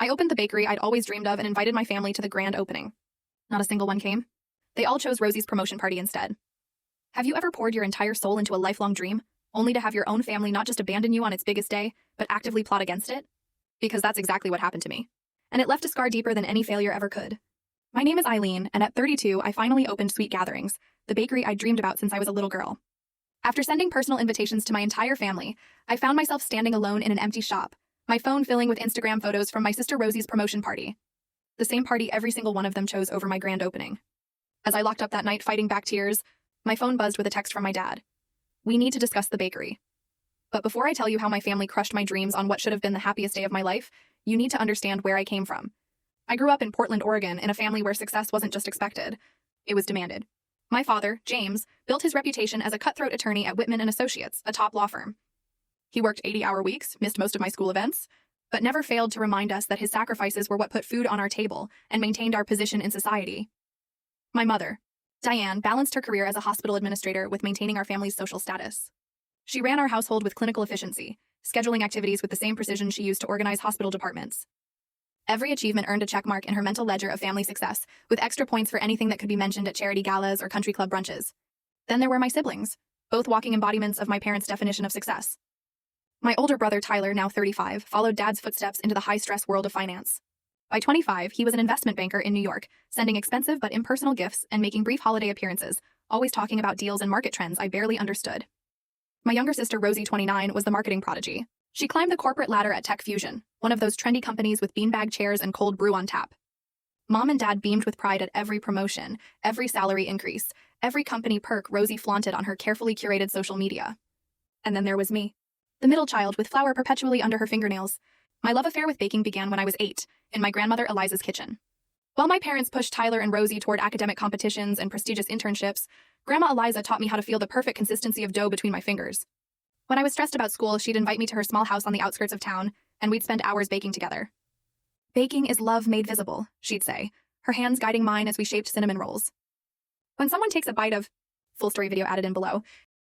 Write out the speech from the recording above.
I opened the bakery I'd always dreamed of and invited my family to the grand opening. Not a single one came. They all chose Rosie's promotion party instead. Have you ever poured your entire soul into a lifelong dream, only to have your own family not just abandon you on its biggest day, but actively plot against it? Because that's exactly what happened to me. And it left a scar deeper than any failure ever could. My name is Eileen, and at 32, I finally opened Sweet Gatherings, the bakery I'd dreamed about since I was a little girl. After sending personal invitations to my entire family, I found myself standing alone in an empty shop, my phone filling with Instagram photos from my sister Rosie's promotion party. The same party every single one of them chose over my grand opening. As I locked up that night fighting back tears, my phone buzzed with a text from my dad. We need to discuss the bakery. But before I tell you how my family crushed my dreams on what should have been the happiest day of my life, you need to understand where I came from. I grew up in Portland, Oregon, in a family where success wasn't just expected, it was demanded. My father, James, built his reputation as a cutthroat attorney at Whitman & Associates, a top law firm. He worked 80-hour weeks, missed most of my school events, but never failed to remind us that his sacrifices were what put food on our table and maintained our position in society. My mother, Diane, balanced her career as a hospital administrator with maintaining our family's social status. She ran our household with clinical efficiency, scheduling activities with the same precision she used to organize hospital departments. Every achievement earned a checkmark in her mental ledger of family success, with extra points for anything that could be mentioned at charity galas or country club brunches. Then there were my siblings, both walking embodiments of my parents' definition of success. My older brother, Tyler, now 35, followed Dad's footsteps into the high-stress world of finance. By 25, he was an investment banker in New York, sending expensive but impersonal gifts and making brief holiday appearances, always talking about deals and market trends I barely understood. My younger sister, Rosie, 29, was the marketing prodigy. She climbed the corporate ladder at Tech Fusion, one of those trendy companies with beanbag chairs and cold brew on tap. Mom and Dad beamed with pride at every promotion, every salary increase, every company perk Rosie flaunted on her carefully curated social media. And then there was me, the middle child with flour perpetually under her fingernails. My love affair with baking began when I was 8, in my grandmother Eliza's kitchen. While my parents pushed Tyler and Rosie toward academic competitions and prestigious internships, Grandma Eliza taught me how to feel the perfect consistency of dough between my fingers. When I was stressed about school, she'd invite me to her small house on the outskirts of town, and we'd spend hours baking together. Baking is love made visible, she'd say, her hands guiding mine as we shaped cinnamon rolls. When someone takes a bite of, full story video added in below,